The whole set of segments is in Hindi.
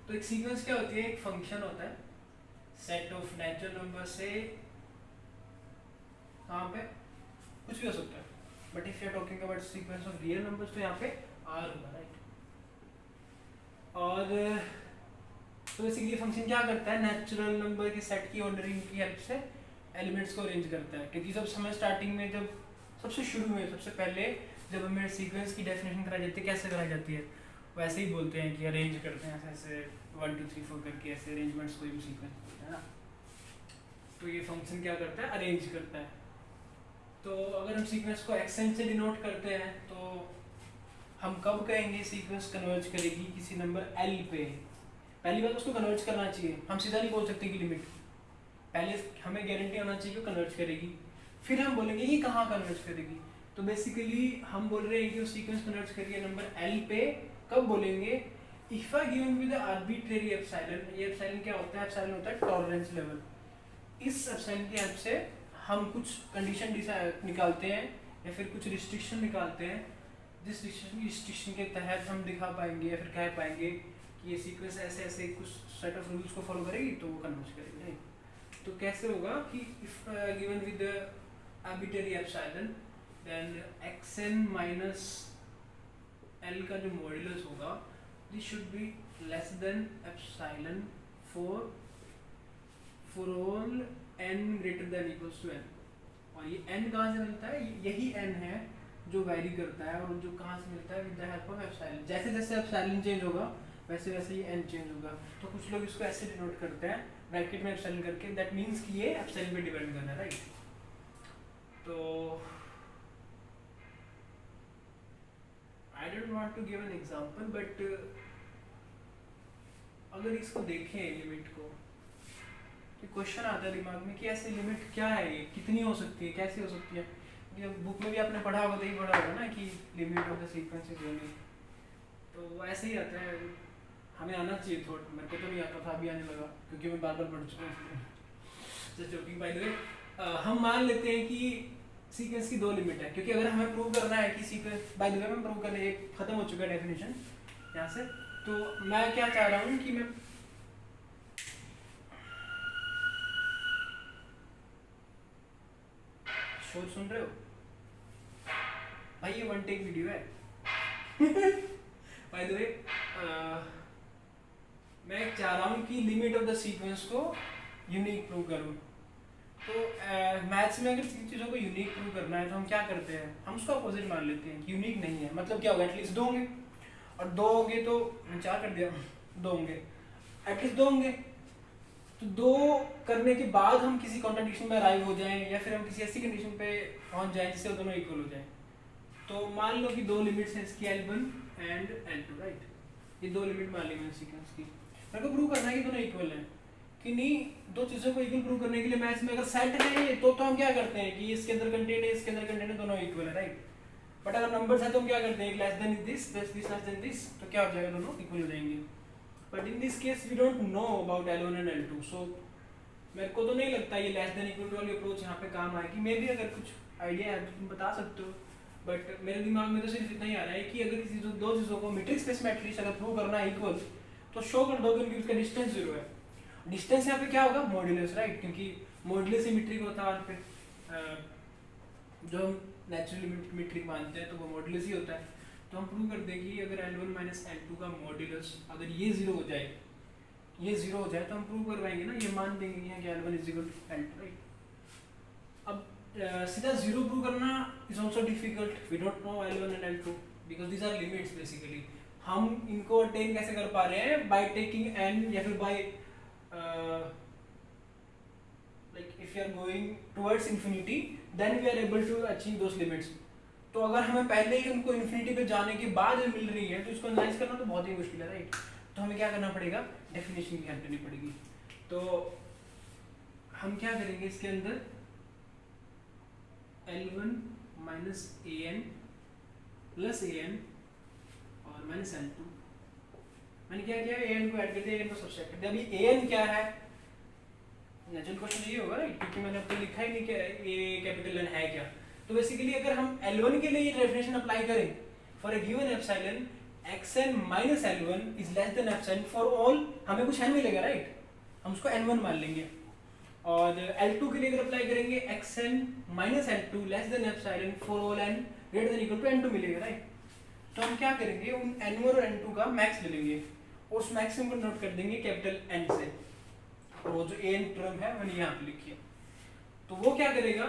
तो एक सीक्वेंस क्या होती है, एक फंक्शन होता है सेट ऑफ नेचुरल नंबर से कहाँ पे कुछ भी हो सकता है, but if you are talking about sequence of real numbers तो यहाँ पे आर होगा, राइट। और तो बेसिकली फंक्शन क्या करता है, नेचुरल नंबर के सेट की ऑर्डरिंग की हेल्प से एलिमेंट्स को अरेंज करता है। क्योंकि जब हमें स्टार्टिंग में, जब सबसे शुरू में, सबसे पहले जब हमें सीक्वेंस की डेफिनेशन कराई जाती है, कैसे कराई जाती है, वैसे ही बोलते हैं कि अरेंज करते हैं ऐसे 1 2 3 4 करके, ऐसे अरेंजमेंट्स कोई भी सीक्वेंस है ना। तो ये फंक्शन क्या करता है, अरेंज करता है। तो अगर हम सीक्वेंस को एक्सएन से डिनोट करते हैं तो हम कब कहेंगे सीक्वेंस कन्वर्ज करेगी किसी नंबर एल पे। पहली बात उसको कन्वर्ज करना चाहिए, हम सीधा नहीं बोल सकते कि लिमिट, पहले हमें गारंटी होना चाहिए कि कन्वर्ज करेगी, फिर हम बोलेंगे कि कहाँ कन्वर्ज करेगी। तो बेसिकली हम बोल रहे हैं कि वो सीक्वेंस कन्वर्ज करेगी नंबर एल पे, कब बोलेंगे, if I given with arbitrary epsilon. ये एप्सिलॉन क्या होता है, एप्सिलॉन होता है टॉलरेंस लेवल। इस एप्सिलॉन की हेल्प से हम कुछ कंडीशन निकालते हैं या फिर कुछ रिस्ट्रिक्शन निकालते हैं, जिस रिस्ट्रिक्शन के तहत हम दिखा पाएंगे या फिर कह पाएंगे कि ये सीक्वेंस ऐसे ऐसे कुछ सेट ऑफ रूल्स को फॉलो करेगी तो वो कन्वर्ज करेगी। तो कैसे होगा कि if given with arbitrary epsilon then xn minus l का जो मॉड्यूलस होगा this should be less than epsilon for all n greater than equals to n। और ये n कहाँ से मिलता है, यही n है जो वैरी करता है, और जो कहाँ से मिलता है, with the help of epsilon. जैसे जैसे एप्सिलॉन चेंज होगा वैसे वैसे ये n चेंज होगा। तो कुछ लोग इसको ऐसे डिनोट करते हैं ब्रैकेट में एप्सिलॉन करके, दैट मींस कि ये एप्सिलॉन पे डिपेंड करना है, राइट। तो I don't want to give an example, but अगर इसको देखें लिमिट को, तो क्वेश्चन आता है दिमाग में कि ऐसे लिमिट क्या है, ये कितनी हो सकती है, कैसे हो सकती है। ये बुक में भी आपने पढ़ा होगा, तो ही पढ़ा होगा ना कि limit of the sequence is unique. तो ऐसे ही आता है, हमें आना चाहिए थोड़ा, मेरे को तो नहीं आता था, अभी आने लगा क्योंकि मैं बार बार पढ़ चुका हूँ। Just joking by the way, हम मान लेते हैं कि सीक्वेंस की 2 लिमिट है, क्योंकि अगर हमें प्रूव करना है कि सीक्वेंस, बाय द वे मैं प्रूव करने, एक खत्म हो चुका है डेफिनेशन यहाँ से। तो मैं क्या चाह रहा हूँ कि मैं शोर सुन रहे हो भाई, ये 1 टेक वीडियो है। बाय द वे मैं चाह रहा हूँ कि लिमिट ऑफ द सीक्वेंस को यूनिक प्रूव करूँ। तो मैथ्स में अगर किसी चीज़ों को यूनिक प्रूव करना है तो हम क्या करते हैं, हम उसका अपोजिट मान लेते हैं कि यूनिक नहीं है। मतलब क्या होगा, एटलीस्ट 2 होंगे, और 2 होंगे तो 4 कर दिया, 2 होंगे, एटलीस्ट 2 होंगे। तो 2 करने के बाद हम किसी कॉन्ट्रडिक्शन में अराइव हो जाएं, या फिर हम किसी ऐसी कंडीशन पे पहुंच जाएं जिससे वो दोनों इक्वल हो जाएं। तो मान लो कि 2 लिमिट्स हैं इसकी, L1 एंड L2, राइट। ये 2 लिमिट मान ली मैंने सीक्वेंस की। मेरे को प्रूव करना है कि दोनों इक्वल हैं कि नहीं। 2 चीज़ों को इक्वल प्रूव करने के लिए मैथ्स में अगर सेट है ये, तो हम क्या करते हैं कि इसके अंदर कंटेंट है, इसके अंदर कंटेंट है, दोनों इक्वल है, राइट। बट अगर नंबर्स है तो हम क्या करते हैं, less than this less than this, तो क्या हो जाएगा, दोनों इक्वल हो जाएंगे। But in this case we don't know about L1 and L2, so मेरे को तो नहीं लगता ये लेस देन इक्वल वाली अप्रोच यहाँ पे काम आएगी। मे भी अगर कुछ आइडिया है तो तुम बता सकते हो, बट मेरे दिमाग में तो सिर्फ इतना ही आ रहा है कि अगर किसी 2 चीज़ों को मीट्रिक स्पेस में एटलीस्ट अगर प्रूव करना है इक्वल, तो शो कर दोगे कि उसका डिस्टेंस 0 है। डिस्टेंस यहाँ पे क्या होगा, मॉड्यूलस, राइट, क्योंकि मॉड्यूलस ही मीट्रिक होता है। पे जो हम नेचुरली मीट्रिक मानते हैं तो वो मॉड्यूलस ही होता है। तो हम प्रूव कर देंगे कि अगर L1 माइनस L2 का मॉड्यूलस अगर ये 0 हो जाए, ये 0 हो जाए, तो हम प्रूव करवाएंगे ना, ये मान देंगे कि L1 is equal to L2, right. अब सीधा 0 प्रूव करना is also difficult, we don't know L1 and L2 because these are limits. Basically हम इनको अटेन कैसे कर पा रहे हैं, बाय टेकिंग n, या फिर bye like if you are going towards infinity then we are able to achieve those limits। तो अगर हमें पहले ही उनको इन्फिनिटी पे जाने के बाद मिल रही है तो इसको एनालाइज करना तो बहुत ही मुश्किल है, राइट। तो हमें क्या करना पड़ेगा, डेफिनेशन की हेल्प लेनी पड़ेगी। तो हम क्या करेंगे, इसके अंदर L1 minus an plus an और माइनस L2, मैंने क्या किया, an को ऐड कर दिया, an को सब्सट्रैक्ट कर दिया। अभी an क्या है, नेचुरल क्वेश्चन ये होगा, राइट, क्योंकि मैंने अब तो लिखा ही नहीं कि ये कैपिटल N है क्या। तो बेसिकली अगर हम L1 के लिए ये डेफिनेशन अप्लाई करें for a given epsilon, xn minus L1 is less than epsilon for all, हमें कुछ n मिलेगा राइट, हम उसको n1 मान लेंगे। और L2 के लिए अगर अप्लाई करेंगे xn minus L2 less than epsilon for all n greater than equal to n2 मिलेगा राइट। तो हम क्या करेंगे, उन n1 और n2 का मैक्स ले लेंगे और उस मैक्सिमम को नोट कर देंगे कैपिटल N से, और वो जो an टर्म है मैंने यहाँ पे लिखी है। तो वो क्या करेगा,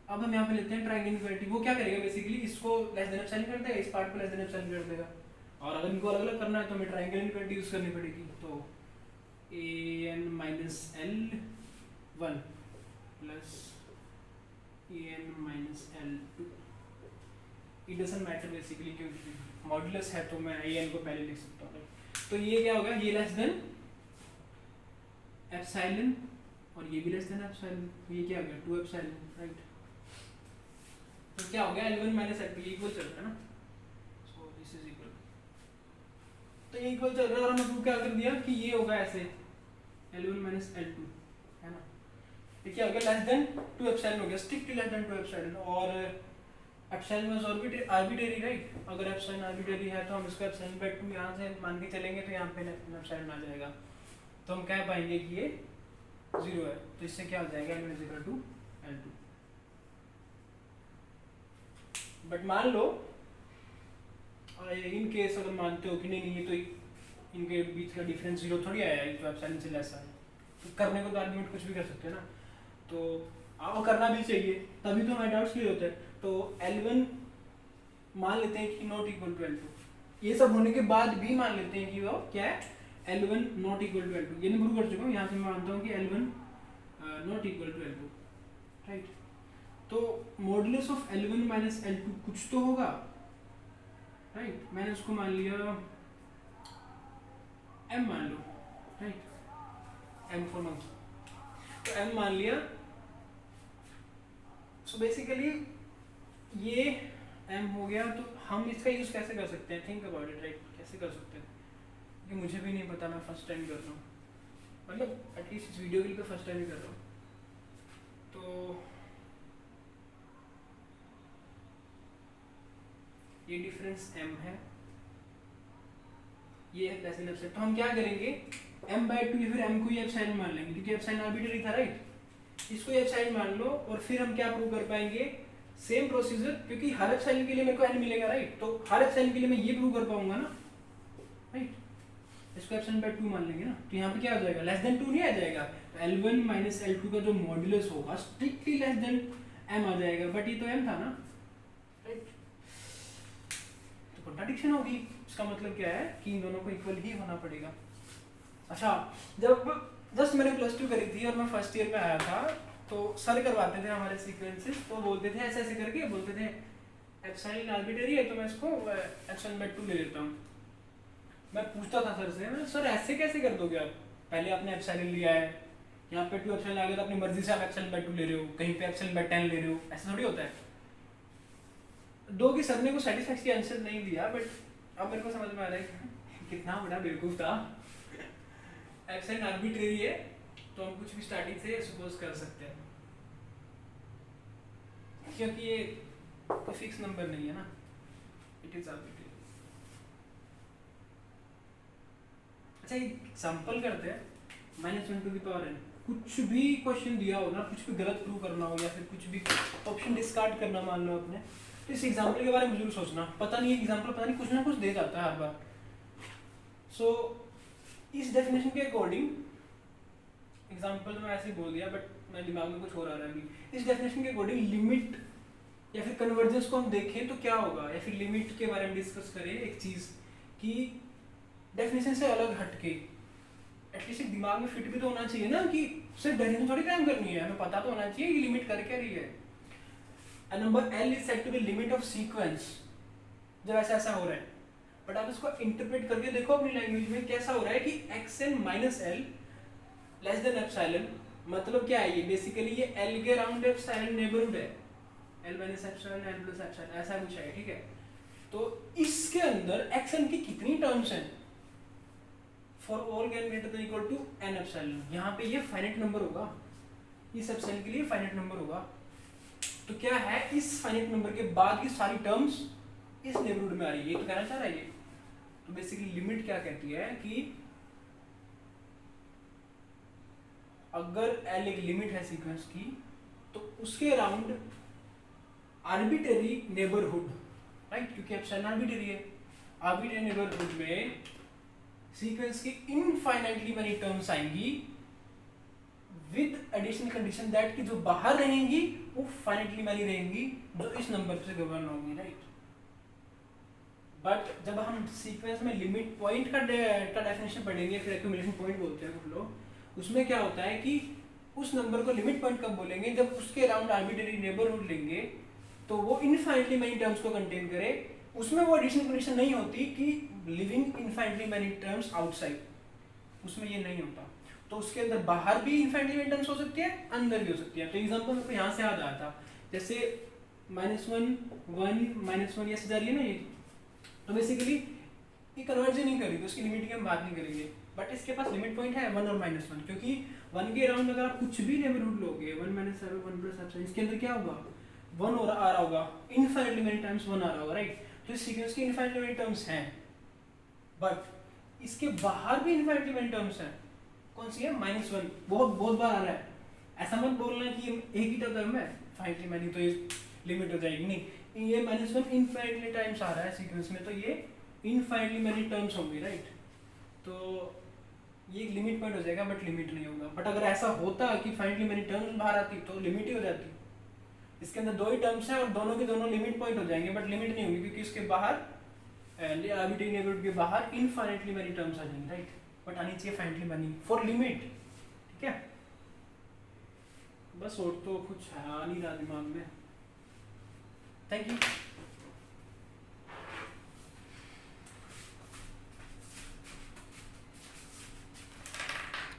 अब हम यहाँ पे लेते हैं ट्रायंगल इनइक्वालिटी, वो क्या करेगा बेसिकली इसको लेस देन एप्सिलॉन कर देगा, इस पार्ट को लेस देन एप्सिलॉन कर देगा। और अगर इनको अलग अलग करना है तो हमें ट्रायंगल इनइक्वालिटी यूज करनी पड़ेगी। तो an minus L1 plus an minus L2, it doesn't matter basically क्योंकि मॉड्यूलस है तो मैं an को पहले लिख सकता हूँ। तो ये क्या होगा, ये लेस देन एप्सिलॉन और ये भी लेस देन एप्सिलॉन, ये क्या हो गया 2 एप्सिलॉन राइट। तो क्या हो गया L1 माइनस L2 इक्वल चल रहा है ना, सो दिस इज इक्वल, तो ये इक्वल चल रहा है और हमने प्रूव क्या कर दिया कि ये होगा ऐसे L1 माइनस L2 है ना। ये क्या हो गया लेस देन 2 एप्सिलॉन हो गया, स्ट्रिक्टली लेस देन 2 एप्सिलॉन। और एप्सिलॉन वाज आर्बिट्रेरी राइट, अगर एप्सिलॉन आर्बिट्रेरी है तो हम इसको एप्सिलॉन बाय 2 यहाँ से मान के चलेंगे तो यहाँ पे एप्सिलॉन आ जाएगा, तो हम क्या पाएंगे कि ये 0 है। तो इससे क्या हो जाएगा L1 equal to L2। But मान लो इन केस अगर मानते हो कि नहीं ये तो इनके बीच का डिफरेंस 0 थोड़ी आया है, तो एप्सिलॉन से लेस है, तो करने को तो आर्गुमेंट कुछ भी कर सकते हैं ना, तो आपको करना भी चाहिए तभी तो हमारे डाउट्स क्लियर होते हैं। तो L1 मान लेते हैं कि नॉट इक्वल टू L2, ये सब होने के बाद भी मान लेते हैं कि वो क्या है L1 not equal to L2, ये मैं प्रूव कर चुका हूँ। यहाँ से मैं मानता हूँ कि L1 not equal to L2 right. तो modulus of L1 minus L2 कुछ तो होगा राइट, मैंने उसको मान लिया m मान लो राइट, m फॉर मंकी, तो m मान लिया। सो बेसिकली ये m हो गया, तो हम इसका यूज कैसे कर सकते हैं, थिंक अबाउट इट राइट, कैसे कर सकते हैं ये मुझे भी नहीं पता, मैं फर्स्ट टाइम कर रहा हूँ, मतलब एटलीस्ट इस वीडियो के लिए फर्स्ट टाइम ही कर रहा हूँ। तो ये डिफरेंस m है, ये है लेस देन एप्सिलॉन, तो हम क्या करेंगे m/2 या फिर m को ही एप्सिलॉन मान लेंगे क्योंकि एप्सिलॉन आर्बिट्रेरी था राइट, इसको एप्सिलॉन मान लो और फिर हम क्या प्रूव कर पाएंगे, सेम प्रोसीजर, क्योंकि हर एप्सिलॉन के लिए मेरे को n मिलेगा राइट, तो हर एप्सिलॉन के लिए मैं ये प्रूव कर पाऊंगा ना राइट, इसको एप्सिलॉन/2 मान लेंगे ना, तो यहाँ पे क्या हो जाएगा लेस देन 2 नहीं आ जाएगा, तो L1 माइनस L2 का जो मॉड्यूलस होगा स्ट्रिक्टली लेस देन m आ जाएगा, बट ये तो m था ना राइट, तो कॉन्ट्राडिक्शन होगी, इसका मतलब क्या है कि इन दोनों को इक्वल ही होना पड़ेगा। अच्छा, जब जस्ट मैंने +2 करी थी और मैं फर्स्ट ईयर में आया था तो सर करवाते थे हमारे सीक्वेंसेस, तो बोलते थे ऐसे ऐसे करके बोलते थे एप्सिलॉन आर्बिट्रेरी है तो मैं इसको एप्सिलॉन/2 ले लेता हूँ। मैं पूछता था सर से, सर ऐसे कैसे कर दोगे आप, पहले आपने एप्सिलॉन लिया है, यहाँ पे 2 एप्सिलॉन आ गया तो अपनी मर्जी से आप एप्सिलॉन/2 ले रहे हो, कहीं पे एप्सिलॉन/10 ले रहे हो, ऐसा थोड़ी होता है। दो की सर ने को सेटिस्फैक्टरी आंसर नहीं दिया, बट अब मेरे को समझ में आ रहा है कितना बड़ा बेवकूफ था। एप्सिलॉन आर्बिट्रेरी है तो हम कुछ भी स्टार्टिंग से सपोज कर सकते हैं, क्योंकि ये कोई फिक्स नंबर नहीं है ना, इट इज आर्बिट्रेरी। अच्छा, एक एग्जांपल करते हैं, -1/n, कुछ भी क्वेश्चन दिया हो ना, कुछ भी गलत प्रूव करना हो या फिर कुछ भी ऑप्शन डिस्कार्ड करना मान लो आपने, तो इस एग्जांपल के बारे में जरूर सोचना, पता नहीं एग्जांपल पता नहीं कुछ ना कुछ दे जाता है हर बार। सो इस डेफिनेशन के अकॉर्डिंग, एग्जांपल तो मैं ऐसे ही बोल दिया बट मेरे दिमाग में कुछ हो रहा है अभी, इस डेफिनेशन के अकॉर्डिंग लिमिट या फिर कन्वर्जेंस को हम देखें तो क्या होगा, या फिर लिमिट के बारे में डिस्कस करें एक चीज कि डेफिनेशन से अलग हटके एटलीस्ट दिमाग में फिट भी तो होना चाहिए ना, कि सिर्फ डेफिनेशन थोड़ी काम करनी है, हमें पता तो होना चाहिए कि लिमिट कर क्या रही है। A number L is said to be limit of sequence, जब ऐसा ऐसा हो रहा है, बट आप इसको इंटरप्रेट करके देखो अपनी लैंग्वेज में कैसा हो रहा है कि xn minus L less than epsilon, मतलब क्या है ये बेसिकली ये L के अराउंड एप्सिलॉन नेबरहुड है, L minus epsilon L plus epsilon ऐसा कुछ है, ठीक है। तो इसके अंदर xn की कितनी टर्म्स हैं, for all n greater than equal to n epsilon, यहाँ पे ये फाइनाइट नंबर होगा, इस एप्सिलॉन के लिए फाइनाइट नंबर होगा। तो क्या है, इस फाइनाइट नंबर के बाद की सारी टर्म्स इस नेबरहुड में आ रही है, ये तो कहना चाह रहा है ये तो बेसिकली लिमिट क्या कहती है कि अगर एल एक लिमिट है सीक्वेंस की तो उसके अराउंड आर्बिट्रेरी नेबरहुड, राइट, क्योंकि एप्सिलॉन आर्बिट्रेरी है, आर्बिट्रेरी नेबरहुड में सीक्वेंस की इनफाइनाइटली मेनी टर्म्स आएंगी विद एडिशनल कंडीशन दैट कि जो बाहर रहेंगी वो फाइनाइटली मेनी रहेंगी जो इस नंबर से गवर्न होंगी, राइट। बट जब हम सीक्वेंस में लिमिट पॉइंट का डेफिनेशन पढ़ेंगे, फिर एक्यूमुलेशन पॉइंट बोलते हैं कुछ लोग, उसमें क्या होता है कि उस नंबर को लिमिट पॉइंट कब बोलेंगे, जब उसके अराउंड आर्बिट्रेरी नेबरहुड लेंगे तो वो इनफाइनाइटली मेनी टर्म्स को कंटेन करे, उसमें वो एडिशनल कंडीशन नहीं होती कि living infinitely many terms outside, उसमें ये नहीं होता। तो उसके अंदर बाहर भी इनफाइनाइटली मेनी टर्म्स हो सकती है, अंदर भी हो सकती है। तो एग्जांपल मेरे को यहाँ से याद आया था, जैसे -1 1 -1 ऐसे जा रही है ना ये, तो बेसिकली ये कन्वर्ज ही नहीं करेगी, तो उसकी लिमिट की हम बात नहीं करेंगे। बट इसके पास लिमिट पॉइंट है 1 और -1, क्योंकि 1 के अराउंड अगर आप कुछ भी नेबरहुड लोगे 1 - 7 1 + एप्सिलॉन, इसके अंदर क्या होगा 1 और आ रहा होगा, इनफाइनाइटली मेनी टाइम्स 1 आ रहा होगा, राइट। तो इस सीक्वेंस के इनफाइनाइटली मेनी टर्म्स हैं, बट इसके बाहर भी इनफाइनाइटली मेनी टर्म्स हैं। कौन सी है? -1 बहुत बार आ रहा है। ऐसा मत बोलना कि एक ही टर्म है फाइनाइटली मेनी तो ये लिमिट हो जाएगी, नहीं, ये -1 इनफाइनाइटली टाइम्स आ रहा है सीक्वेंस में, तो ये इनफाइनाइटली मेनी टर्म्स होंगे, राइट। तो ये लिमिट पॉइंट हो जाएगा, बट लिमिट नहीं होगा। बट अगर ऐसा होता कि फाइनाइटली मेनी टर्म्स बाहर आती तो लिमिट ही हो जाती। इसके अंदर 2 ही टर्म्स हैं और दोनों के दोनों लिमिट पॉइंट हो जाएंगे, बट लिमिट नहीं होगी, क्योंकि इसके बाहर आर्बिट्रेरी नेबरहुड के बाहर इनफाइनाइटली मेनी टर्म्स आ जाएंगे, राइट। बट आनी चाहिए फाइनाइटली मेनी फॉर लिमिट, ठीक है। बस और तो कुछ है नहीं रहा दिमाग में। Thank you.